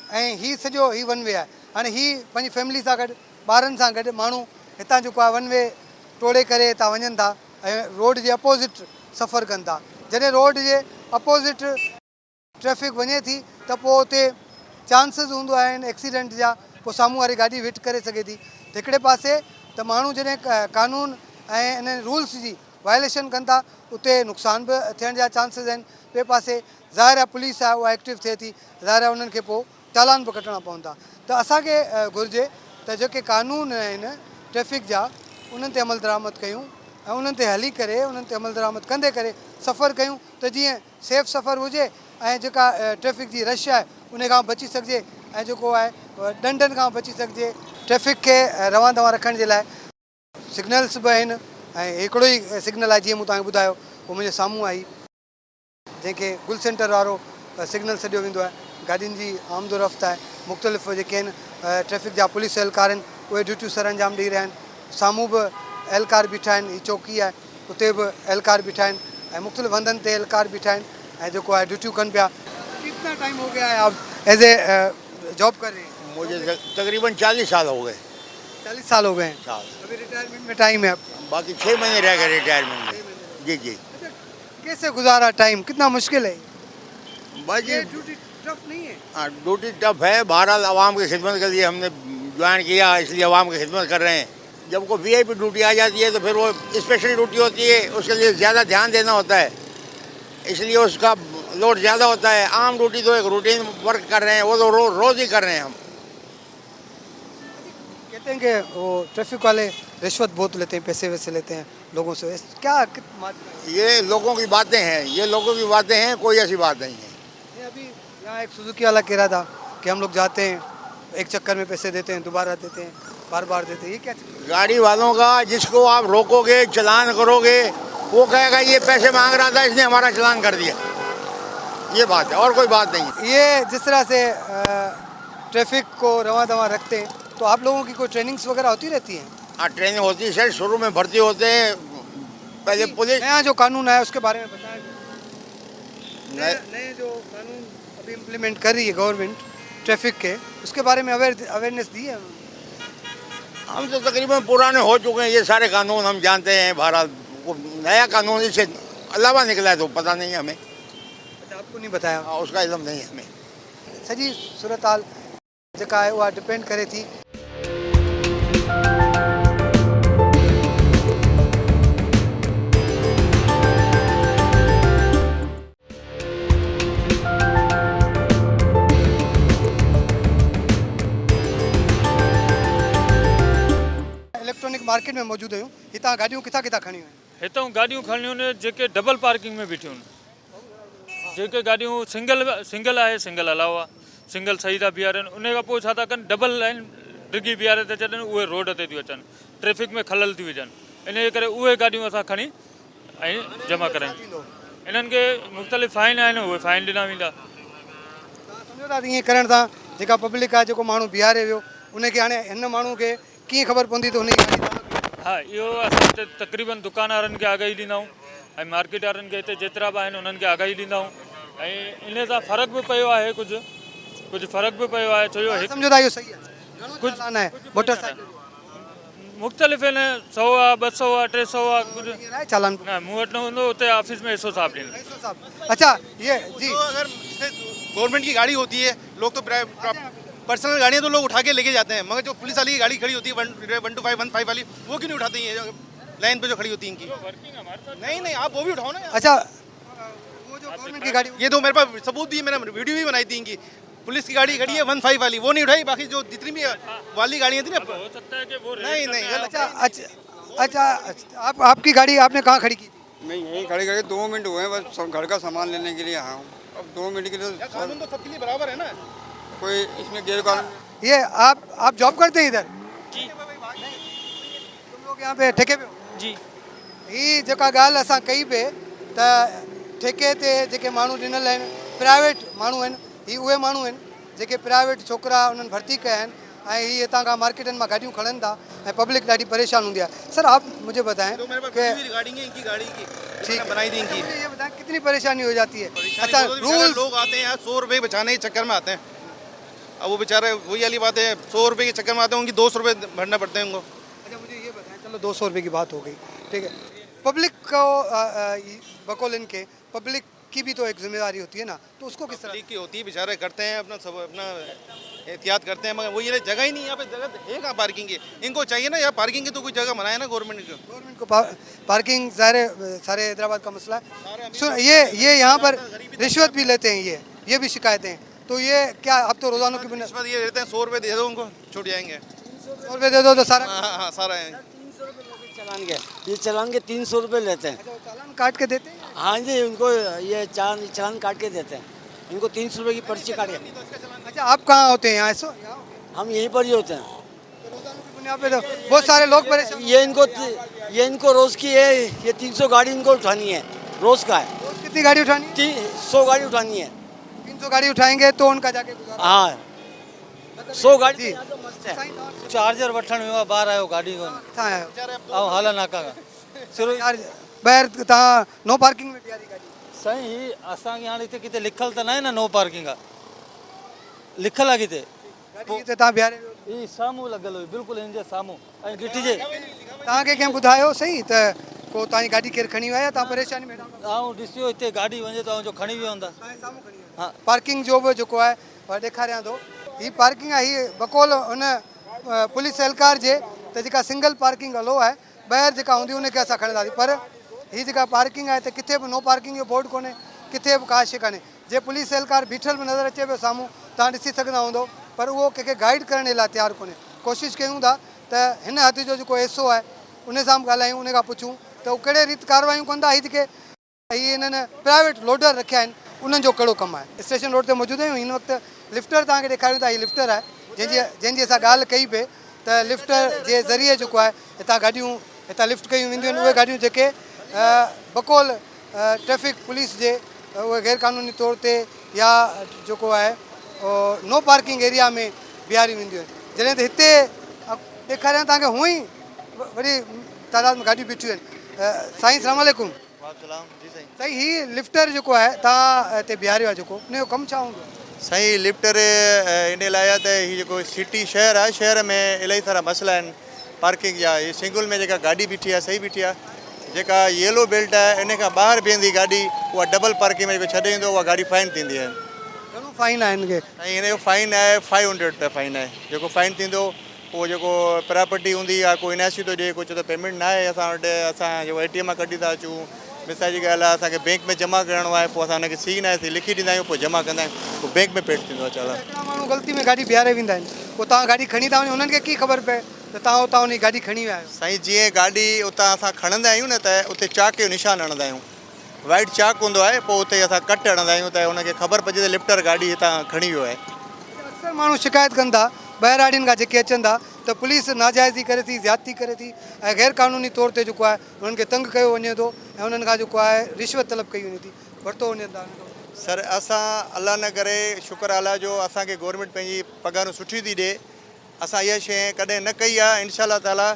ऐं हीअ सॼो हीअ वन वे आहे। हाणे हीअ पंहिंजी फैमिली सां गॾु, ॿारनि सां गॾु माण्हू हितां जेको आहे वन वे टोड़े करे हितां वञनि था, ऐं रोड जे अपोज़िट सफ़र कनि था। जॾहिं रोड जे अपोज़िट ट्रैफिक वञे थी त पोइ उते चांसिस हूंदो आहिनि एक्सीडेंट जा, पोइ साम्हूं वारी गाॾी हिट करे सघे थी। हिकिड़े पासे त माण्हू जॾहिं कानून ऐं इन रूल्स जी वायलेशन कनि था उते नुक़सान बि थियण जा चांसिस आहिनि। ॿिए पासे ज़ाहिर आहे पुलिस आहे उहा एक्टिव थिए थी, ज़ाहिर आहे उन्हनि खे पोइ चालान बि कटणा पवंदा। त असांखे घुरिजे त जेके कानून आहिनि ट्रैफिक जा उन्हनि ते अमल दरामद कयूं ऐं उन्हनि ते हली करे उन्हनि ते अमल दरामद कंदे करे सफ़र कयूं त जीअं सेफ सफ़र हुजे ऐं जेका ट्रैफिक जी रश आहे उन खां बची सघिजे ऐं जेको आहे ॾंडनि खां बची सघिजे। ट्रैफिक खे रवां दवां रखण जे लाइ सिग्नल्स बि आहिनि ऐं हिकिड़ो ई सिग्नल आहे जीअं मूं तव्हांखे ॿुधायो उहो मुंहिंजे साम्हूं आई जंहिंखे गुल सेंटर वारो सिग्नल सॾियो वेंदो आहे। गाॾियुनि जी आमदो रफ़्त आहे, मुख़्तलिफ़ जेके आहिनि ट्रैफिक जा पुलिस एहलकार आहिनि उहे ड्यूटियूं सर अंजाम ॾेई रहिया आहिनि। साम्हूं बि एहलकार बीठा आहिनि, हीअ चौकी आहे उते बि एहलकार बीठा आहिनि ऐं मुख़्तलिफ़ हंधनि ते एहलकार बीठा आहिनि ऐं जेको आहे ड्यूटियूं कनि पिया। कितना टाइम हो गया है आप एज ए जॉब कर रहे हैं? मुझे तकरीबन 40 साल हो गए। 40 साल हो गए हैं। साल अभी रिटायरमेंट में टाइम है आपका? बाकी 6 महीने रह गए रिटायरमेंट में। जी जी। अच्छा, कैसे गुजारा टाइम, कितना मुश्किल है बस ये ये ड्यूटी? टफ नहीं है? ड्यूटी टफ है। बहरहाल आवाम की खिदमत के लिए हमने ज्वाइन किया, इसलिए आवाम की खिदमत कर रहे हैं। जब कोई वीआईपी ड्यूटी आ जाती है तो फिर वो स्पेशल ड्यूटी होती है, उसके लिए ज़्यादा ध्यान देना होता है, इसलिए उसका लोड ज़्यादा होता है। आम ड्यूटी तो एक रूटीन वर्क कर रहे हैं, वो तो रोज़ ही कर रहे हैं हम। कहते हैं कि वो ट्रैफिक वाले रिश्वत बहुत लेते हैं, पैसे वैसे लेते हैं लोगों से, क्या ये लोगों की बातें हैं, ये लोगों की बातें हैं, कोई ऐसी बात नहीं है। अभी यहाँ एक सुजुकी वाला कह रहा था कि हम लोग जाते हैं एक चक्कर में पैसे देते हैं, दोबारा देते हैं, बार बार देते हैं, ये क्या? गाड़ी वालों का जिसको आप रोकोगे, चलान करोगे, वो कहेगा ये पैसे मांग रहा था इसने हमारा चलान कर दिया, ये बात है और कोई बात नहीं है। ये जिस तरह से ट्रैफिक को रवां दवां रखते हैं तो आप लोगों की कोई ट्रेनिंग्स वगैरह होती रहती हैं? हाँ, ट्रेनिंग होती है सर, शुरू में भर्ती होते हैं, पहले पुलिस नया जो कानून आया उसके बारे में बताएं। नए- नए जो कानून अभी इम्प्लीमेंट कर रही है गवर्नमेंट ट्रैफिक के, उसके बारे में अवेयरनेस दी है उन्होंने? हम तो तकरीबन पुराने हो चुके हैं, ये सारे कानून हम जानते हैं। बहरहाल वो नया कानून इससे अलावा निकला है तो पता नहीं है हमें। अच्छा, आपको नहीं बताया? हाँ, उसका इल्म नहीं है हमें। सॼी सूरत हाल जेका आहे उहा डिपेंड करे थी। इलेक्ट्रॉनिक मार्केट में मौजूद आहियूं। हितां गाॾियूं किथां किथां खणियूं आहिनि? हितां गाॾियूं खणियूं आहिनि जेके डबल पार्किंग में बीठियूं आहिनि। जेके गाॾियूं सिंगल आहे, सिंगल अलावा सिंगल सही था बीहारनि, उन खां पोइ छा था कनि, डबल लाइन डिगी बीहारे था छॾनि, उहे रोड ते थियूं अचनि, ट्रैफिक में खलल थी विझनि। इन जे करे उहे गाॾियूं असां खणी ऐं जमा करायूं। इन्हनि खे मुख़्तलिफ़ फाइन आहिनि, उहे फाइन ॾिना वेंदा। तव्हां सम्झो था ईअं करण सां जेका पब्लिक आहे, जेको माण्हू बीहारे वियो उनखे हाणे हिन माण्हू खे कीअं ख़बर पवंदी त हुनजी गाॾी? हा, इहो असां हिते तक़रीबन दुकान वारनि खे आगाही ॾींदा आहियूं ऐं मार्केट वारनि खे हिते जेतिरा बि आहिनि उन्हनि खे आगाही ॾींदा आहियूं। ऐं इन सां फ़र्क़ु बि पियो आहे, कुझु फ़र्क़ु बि पियो आहे। छो जो हिकु सम्झो था इहो सही आहे? कुझु चालान आहे मोटरसाइकिल मुख़्तलिफ़ आहिनि, 100 आहे, 200 आहे, 300 आहे, कुझु आहे चालान? न मूं वटि न हूंदो, उते ऑफिस में एसओ साहब ॾींदा। अच्छा, ये जी तो अगर जैसे गवर्नमेंट की गाड़ी होती है, लोग तो पर्सनल गाड़ियाँ तो लोग उठा के लेके जाते हैं, मगर जो पुलिस वाली की गाड़ी खड़ी होती है 125 वाली, वो क्यों नहीं उठाते हैं लाइन पे जो खड़ी होती है इनकी? नहीं, आप वो भी उठाओ ना। अच्छा, वो जो गवर्नमेंट की गाड़ी, ये तो मेरे पास सबूत भी है, मैंने वीडियो भी बनाई थी इनकी। पुलिस की गाड़ी खड़ी है 15 वाली, वो नहीं उठाई, बाकी जो जितनी भी वाली गाड़ियाँ थी ना, हो सकता है कि वो नहीं गलत। अच्छा, आपकी गाड़ी आपने कहाँ खड़ी की थी? मैं यहीं खड़े करके 2 मिनट हुए हैं, बस घर का सामान लेने के लिए आया हूँ। अब 2 मिनट के लिए कानून तो सबके लिए बराबर है ना। कोई इसमें गैर कानून। ये आप जॉब करते हैं इधर? जी। तुम लोग यहाँ पे ठेके पे हो? जी। ही जेका ॻाल्हि असां कई पे त ठेके ते जेके माण्हू ॾिनल आहिनि, प्राइवेट माण्हू आहिनि, ही उहे माण्हू आहिनि जेके प्राइवेट छोकिरा उन्हनि भर्ती कया आहिनि ऐं ही हितां खां मार्केटनि मां गाॾियूं खणनि था ऐं पब्लिक ॾाढी परेशान हूंदी आहे। सर, आप मुझे बताएं जो मेरे पास कि पूरी गाड़ी है इनकी गाड़ी की, ठीक है, बनाई थी इनकी। ये बताएं कितनी परेशानी हो जाती है? अच्छा, रूल लोग आते हैं यार 100 रुपये बचाने के चक्कर में आते हैं। अब वो बेचारे वही वाली बात है, 100 रुपये के चक्कर में आते हैं, उनकी 200 रुपये भरना पड़ते हैं उनको। अच्छा, मुझे ये बताएं, चलो 200 रुपये की बात हो गई, ठीक है, पब्लिक को बकौल इनके पब्लिक की भी तो एक जिम्मेदारी होती है ना, तो उसको किस तरह पब्लिक की होती है, बेचारे करते हैं अपना सब अपना एहतियात करते हैं, मगर वो ये जगह ही नहीं, यहाँ पे जगह है कहाँ पार्किंग की? इनको चाहिए ना यहाँ पार्किंग की तो कोई जगह बनाए ना गवर्नमेंट को। गवर्नमेंट को पार्किंग ज़ाहिर है सारे हैदराबाद का मसला है। सुन ये यहाँ पर रिश्वत भी लेते हैं, ये भी शिकायतें हैं, तो ये क्या अब तो रोज़ाना की बुनियाद रिश्वत ये देते हैं, 100 रुपये दे दो उनको छूट जाएंगे। 100 रुपये दे दो तो सारा हाँ सारा है। ये चलान के 300 रुपये लेते हैं। चालान काट के देते हैं। हाँ जी, उनको ये चालान काट के देते हैं, इनको 300 रुपये की पर्ची काट के। अच्छा आप कहाँ होते हैं? यहाँ ऐसो हम यहीं पर ही होते हैं। बुनियाद पे तो बहुत सारे लोग परेशान। ये इनको रोज़ की है, ये 300 गाड़ी इनको उठानी है, रोज़ का है। रोज कितनी गाड़ी उठानी? 100 गाड़ी उठानी है। 300 गाड़ी उठाएंगे तो उनका जाके गुजारा। हाँ, 100 गाड़ी जी। तो मस्त है। चार्जर वठण वियो आहे, ॿाहिरि आयो गाॾी कोन किथां आया आहियो? ऐं हाल नाका खां सिरो यार ॿाहिरि तव्हां नो पार्किंग में बीहारी गाॾी? साईं ही असांखे हाणे हिते किथे लिखियलु त न आहे न नो पार्किंग आहे, लिखियलु आहे किथे? गाॾी हिते तव्हां बीहारे वियो। ही साम्हूं लॻियलु हुई, बिल्कुलु हिन जे साम्हूं। ऐं ॾिठिजे तव्हांखे कंहिं ॿुधायो सही त को तव्हांजी गाॾी केरु खणी वियो आहे या तव्हां परेशानी में? ऐं ॾिसियो हिते गाॾी वञे त जो खणी वियो हूंदा। हाँ पार्किंग जो भी जेको आहे ॾेखारियां थो, ही पार्किंग आहे, ही बकौल उन पुलिस एहलकार जे त जेका सिंगल पार्किंग अलो आहे, ॿाहिरि जेका हूंदी उनखे असां खणंदासीं, पर ही जेका पार्किंग आहे त किथे बि नो पार्किंग जो बोर्ड कोन्हे, किथे बि का शइ कान्हे। जे पुलिस एहलकार बीठल बि नज़र अचे पियो साम्हूं, तव्हां ॾिसी सघंदा हूंदो, पर उहो कंहिंखे गाइड करण जे लाइ तयारु कोन्हे। कोशिशि कयूं था त हिन हथ जो जेको एसओ आहे उन सां बि ॻाल्हायूं, उन खां पुछूं त उहो कहिड़े रीति कार्रवायूं कंदा। ही जेके ही हिननि प्राइवेट लोडर रखिया आहिनि उन्हनि जो कहिड़ो कमु आहे। स्टेशन रोड ते मौजूदु आहियूं, हिन वक़्तु लिफ्टर तव्हांखे ॾेखारियूं था। हीअ लिफ्टर आहे जंहिंजी असां ॻाल्हि कई पिए त लिफ्टर जे ज़रिए जेको आहे हितां गाॾियूं हितां लिफ्ट कयूं वेंदियूं आहिनि, उहे गाॾियूं जेके बकौल ट्रैफिक पुलिस जे उहे गैर कानूनी तौर ते या जेको आहे नो पार्किंग एरिया में बीहारी वेंदियूं आहिनि। जॾहिं त हिते ॾेखारियां तव्हांखे हूअं ई वॾी तादाद में गाॾियूं बीठियूं आहिनि। साईं सलाम वालेकुम। साईं ही लिफ्टर जेको आहे तव्हां हिते बीहारियो आहे, जेको उन जो कमु छा हूंदो? साईं लिफ्टर इन लाइ आहे त हीअ जेको सिटी शहर आहे, शहर में इलाही सारा मसइला आहिनि पार्किंग जा। हीअ सिंगल में जेका गाॾी बीठी आहे सही बीठी आहे, जेका येलो बेल्ट आहे इन खां ॿाहिरि बीहंदी गाॾी उहा डबल पार्किंग में जेको छॾे ईंदो उहा गाॾी फाइन थींदी आहे। घणो फाइन आहे हिनखे? ऐं हिन जो फाइन आहे 500 रुपया फाइन आहे। जेको फाइन थींदो पोइ जेको प्रॉपर्टी हूंदी आहे कोई इनासी थो ॾिए, कुझु त पेमेंट न आहे असां वटि, असां जेको ATM मां कढी था अचूं, मिसाल जी ॻाल्हि आहे असांखे बैंक में जमा करिणो आहे, पोइ असां हुनखे सी न आहे लिखी ॾींदा आहियूं, पोइ जमा कंदा आहियूं, पोइ बैंक में पेड थींदो आहे। चालान हिकिड़ा माण्हू ग़लती में गाॾी बीहारे वेंदा आहिनि, पोइ तव्हां गाॾी खणी था वञो, उन्हनि खे कीअं ख़बर पए त तव्हां उतां उन गाॾी खणी विया आहियो? साईं जीअं गाॾी उतां असां खणंदा आहियूं न त उते चाक जो निशान हणंदा आहियूं, वाइट चाक हूंदो आहे, पोइ उते असां कट हणंदा आहियूं त हुनखे ख़बर पइजे त लिफ्टर गाॾी हितां खणी वियो आहे। अक्सर माण्हू शिकायत कनि था ॿाहिराड़ियुनि खां जेके अचनि था त पुलिस नाजाइज़ी करे थी, ज़्यादती करे थी ऐं गैर कानूनी तौर ते जेको आहे उन्हनि खे तंग कयो वञे थो ऐं उन्हनि खां जेको आहे रिश्वत तलब कई वञे थी, वरितो वञे था। सर असां अलाह न करे शुक्र अलाह जो असांखे गवर्नमेंट पंहिंजी पघारूं सुठी थी ॾिए, असां इहा शइ कॾहिं न कई आहे। इंशाअल्लाह ताला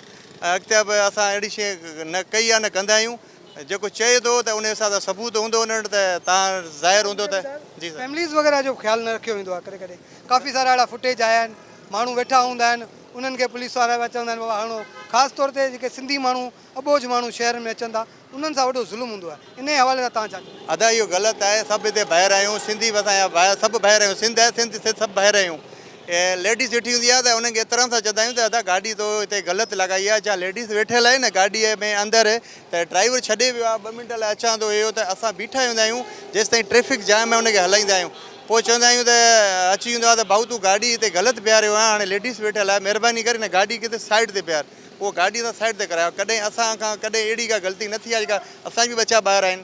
अॻिते बि असां अहिड़ी शइ न कई आहे, न कंदा आहियूं। जेको चए थो त उन हिसाब सां सबूत हूंदो उन वटि त तव्हां ज़ाहिर हूंदो त जी सर। फैमिलीज़ वग़ैरह जो ख़्यालु न रखियो वेंदो आहे कॾहिं कॾहिं। काफ़ी सारा अहिड़ा फुटेज आया आहिनि, माण्हू वेठा हूंदा आहिनि, उन्हनि खे पुलिस वारा चवंदा आहिनि बाबा हणो। ख़ासि तौर ते जेके सिंधी माण्हू अबोज माण्हू शहर में अचनि था उन्हनि सां वॾो ज़ुल्म हूंदो आहे। इन जे हवाले सां तव्हां छा चओ? अदा इहो ग़लति आहे, सभु हिते ॿाहिरि आहियूं, सिंधी बि असांजा ॿाहिरि सभु ॿाहिरि आहियूं, सिंध आहे सिंध सभु ॿाहिरि आहियूं। ऐं लेडीज़ वेठी हूंदी आहे त उनखे एतिरा सां चवंदा आहियूं त अदा गाॾी तो हिते ग़लति लॻाई आहे, छा लेडीज़ वेठियल आहे न गाॾीअ में अंदरि त ड्राइवर छॾे वियो आहे 2 मिंट लाइ अचां थो इहो, त असां बीठा हूंदा आहियूं जेसि ताईं ट्रैफिक जाम आहे उनखे हलाईंदा आहियूं, पोइ चवंदा आहियूं त अची वेंदो आहे त भाऊ तूं गाॾी हिते ग़लति बीहारियो आहे, हाणे लेडीज़ वेठियल आहे, महिरबानी करे न गाॾी किथे साइड ते बीहार, उहो गाॾी सां साइड ते करायो। कॾहिं असां खां कॾहिं अहिड़ी का ग़लती न थी आहे जेका असां बि बचा ॿाहिरि आहिनि,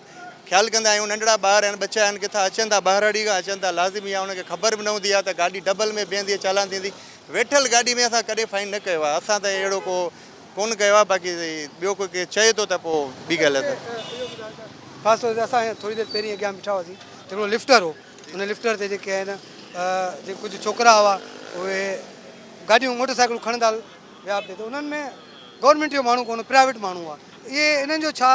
ख़्यालु कंदा आहियूं, नंढड़ा ॿार आहिनि, बच्चा आहिनि, किथां अचनि था ॿाहिराड़ी खां अचनि था, लाज़िमी आहे उनखे ख़बर बि न हूंदी आहे त गाॾी डबल में बीहंदी आहे, चालान थींदी। वेठल गाॾी में असां कॾहिं फाइन न कयो आहे, असां त अहिड़ो को कोन कयो आहे, बाक़ी ॿियो कोई के चए थो त पोइ ॿी ॻाल्हि आहे। ख़ासि तौर ते असां थोरी देरि पहिरीं अॻियां बीठा हुआसीं, हिकिड़ो लिफ्टर हो, उन लिफ्टर ते जेके आहिनि जेके कुझु छोकिरा हुआ उहे गाॾियूं मोटरसाइकिलूं खणंदा विया पिए, त उन्हनि में गवर्नमेंट जो माण्हू कोन प्राइवेट माण्हू आहे, इहे इन्हनि जो छा?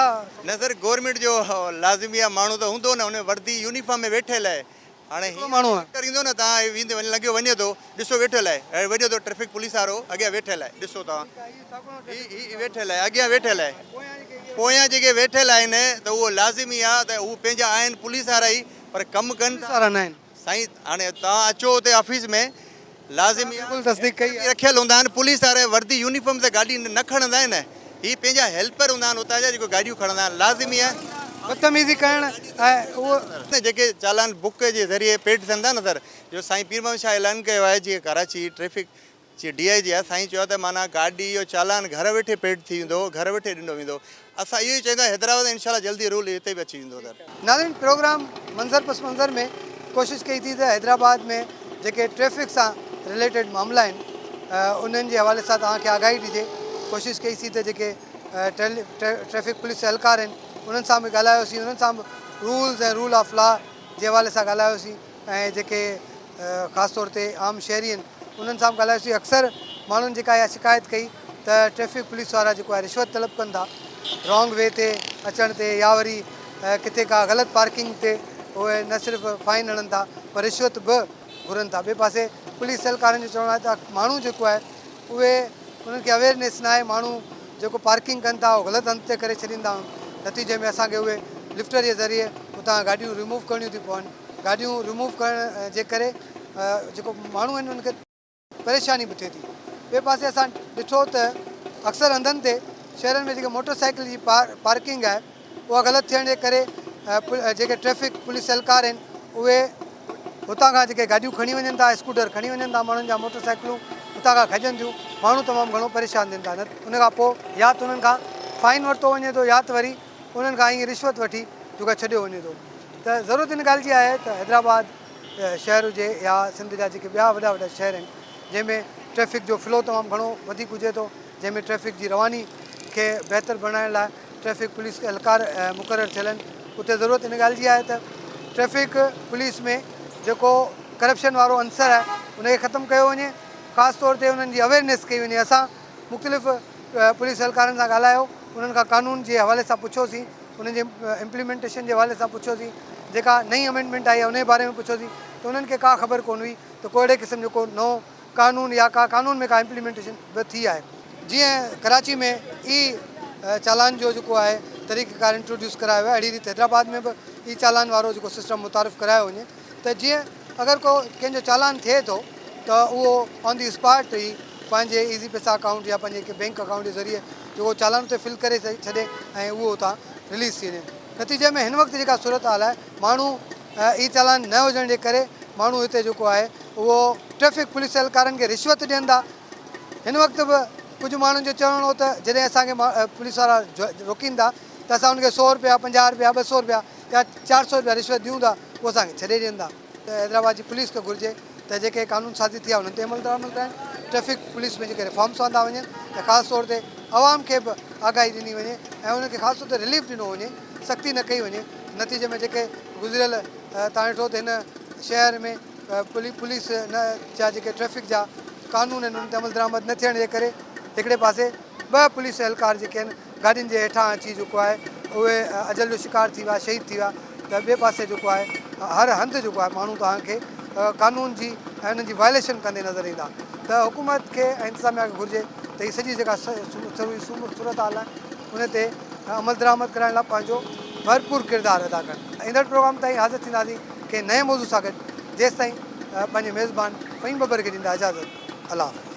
न सर गवर्नमेंट जो लाज़िमी आहे, माण्हू त हूंदो न, उन वर्दी यूनिफॉर्म में वेठियल आहे, हाणे केतिरो माण्हू आहे? हीअं ईंदो न तव्हां वेंदे लॻियो वञे थो ॾिसो वेठल आहे वञे थो ट्रैफिक पुलिस वारो अॻियां वेठल आहे ॾिसो तव्हां ही वेठल आहे अॻियां वेठल आहे पोयां जेके वेठल आहिनि त उहो लाज़िमी आहे त उहे पंहिंजा आहिनि पुलिस वारा ई पर कमु कनि था सारा न आहिनि साईं। हाणे तव्हां अचो हुते ऑफिस में लाज़िमी बिल्कुलु तस्दीक कई आहे। रखियल हूंदा आहिनि पुलिस वारे वर्दी यूनिफॉर्म ते गाॾी न खणंदा आहिनि ही पंहिंजा हेल्पर हूंदा आहिनि हुतां जा जेको गाॾियूं खणंदा आहिनि लाज़िमी आहे बदतमीज़ी करणु ऐं उहो न जेके चालान बुक जे ज़रिए पेड थियनि था न सर जो साईं पीर मोहम्मद शाह ऐलान कयो आहे जीअं कराची ट्रैफिक जी DIG आहे साईं चयो त माना गाॾी जो चालान घर वेठे पेड थी वेंदो घर वेठे ॾिनो वेंदो असां इहो ई चवंदा हैदराबाद इंशाल्लाह जल्दी रूल हिते बि अची वेंदो सर। नाज़रीन प्रोग्राम मंज़र पस मंज़र में कोशिशि कई थी त हैदराबाद में जेके ट्रैफिक सां रिलेटेड मामला आहिनि उन्हनि जे हवाले सां तव्हांखे आगाही ॾिजे। कोशिशि कईसीं त जेके ट्रैफिक पुलिस एहलकार आहिनि उन्हनि सां बि ॻाल्हायोसीं उन्हनि सां बि रूल्स ऐं रूल ऑफ लॉ जे हवाले सां ॻाल्हायोसीं ऐं जेके ख़ासि तौर ते आम शहरी आहिनि उन्हनि सां बि ॻाल्हायोसीं। अक्सर माण्हुनि जेका इहा शिकायत कई त ट्रैफिक पुलिस वारा जेको आहे रिश्वत तलब कनि था रॉन्ग वे ते अचण ते या वरी किथे का ग़लति पार्किंग ते उहे न सिर्फ़ु फाइन हणनि था पर रिश्वत बि घुरनि था। ॿिए पासे पुलिस एहलकारनि जो चवणु आहे त माण्हू जेको आहे उहे उन्हनि खे अवेयरनेस न आहे माण्हू जेको पार्किंग कनि था उहो ग़लति हंध ते करे छॾींदा आहिनि नतीजे में असांखे उहे लिफ्टर जे ज़रिए उतां गाॾियूं रिमूव करणियूं थी पवनि। गाॾियूं रिमूव करण जे करे जेको माण्हू आहिनि उनखे परेशानी बि थिए थी। ॿिए पासे असां ॾिठो त अक्सर हंधनि ते शहरनि में जेके मोटरसाइकिल जी पार्किंग आहे उहा ग़लति थियण जे करे जेके ट्रैफिक पुलिस एहलकार आहिनि उहे हुतां खां जेके गाॾियूं खणी वञनि था स्कूटर खणी वञनि था माण्हुनि जा मोटरसाइकिलूं हुतां खां खजनि थियूं माण्हू तमामु घणो परेशान थियनि था। न उन खां पोइ या त उन्हनि खां फाइन वरितो वञे थो या त वरी उन्हनि खां ईअं रिश्वत वठी जेका छॾियो वञे थो। त ज़रूरत इन ॻाल्हि जी आहे त हैदराबाद शहर हुजे या सिंध जा जेके ॿिया वॾा वॾा शहर आहिनि जंहिंमें ट्रैफिक जो फ्लो तमामु घणो वधीक हुजे थो जंहिंमें ट्रैफिक जी रवानी खे बहितर बणाइण लाइ ट्रैफिक पुलिस एहलकार मुक़ररु थियल आहिनि। उते ज़रूरत इन ॻाल्हि जी आहे त ट्रैफिक पुलिस में जेको करप्शन वारो अंसर आहे उनखे ख़तमु कयो वञे ख़ासि तौर ते उन्हनि जी अवेयरनेस कई वञे। असां मुख़्तलिफ़ पुलिस एहलकारनि सां ॻाल्हायो उन्हनि खां कानून जे हवाले सां पुछियोसीं उन्हनि जे इम्प्लीमेंटेशन जे हवाले सां पुछियोसीं जेका नई अमेंडमेंट आई आहे उन जे बारे में पुछियोसीं त उन्हनि खे का ख़बर कोन हुई त को अहिड़े क़िस्म जो को नओं कानून या का कानून में का इम्प्लीमेंटेशन बि थी आहे। जीअं कराची में चालान जो जेको आहे तरीक़ेकार इंट्रोड्यूस करायो आहे अहिड़ी रीति हैदराबाद में बि चालान वारो जेको सिस्टम मुतारिफ़ करायो वञे त जीअं अगरि को कंहिंजो चालान थिए थो त उहो ऑन दी स्पॉट ई पंहिंजे ईज़ी पैसा अकाउंट या पंहिंजे बैंक अकाउंट जे ज़रिए जेको चालान उते फिल करे छॾे ऐं उहो उतां रिलीज़ थी वञे। नतीजे में हिन वक़्तु जेका सूरत हाल आहे माण्हू चालान न हुजण जे करे माण्हू हिते जेको आहे उहो ट्रैफिक पुलिस एहलकारनि खे रिश्वत ॾियनि था। हिन वक़्तु बि कुझु माण्हुनि जो चवणु हो त जॾहिं असांखे पुलिस वारा रोकीनि था त असां उनखे 100 रुपया 50 रुपया 200 रुपया या 400 रुपया रिश्वत ॾियूं था उहो असांखे छॾे ॾियनि था। त हैदराबाद जी पुलिस खे घुरिजे त जेके कानून साज़ी थी आहे उन्हनि ते अमल दरामद कराइनि ट्रैफिक पुलिस में जेके रिफॉर्म्स आंदा वञनि त ख़ासि तौर ते आवाम खे बि आगाही ॾिनी वञे ऐं उनखे ख़ासि तौर ते रिलीफ ॾिनो वञे सख़्ती न कई वञे। नतीजे में जेके गुज़िरियल तव्हां ॾिठो त हिन शहर में पुलिस न जा जेके ट्रैफिक जा कानून आहिनि उन ते अमल दरामद न थियण जे करे हिकिड़े पासे 2 पुलिस एहलकार जेके आहिनि गाॾियुनि जे हेठां अची जेको आहे उहे अजल जो शिकार थी विया शहीद थी विया। त ॿिए पासे जेको आहे हर हंधि जेको आहे माण्हू तव्हांखे कानून जी ऐं हुननि जी वायलेशन कंदे नज़र ईंदा। त हुकूमत खे ऐं इंतिज़ामिया खे घुरिजे त हीअ सॼी जेका सूरत हाल आहे उन ते अमल दरामद कराइण लाइ पंहिंजो भरपूर किरदारु अदा कनि। ईंदड़ प्रोग्राम ताईं हाज़िर थींदासीं कंहिं नए मौज़ू सां गॾु जेसिताईं पंहिंजे मेज़बान फ़हीम बबर खे ॾींदा इजाज़त। अल्लाह हाफ़िज़।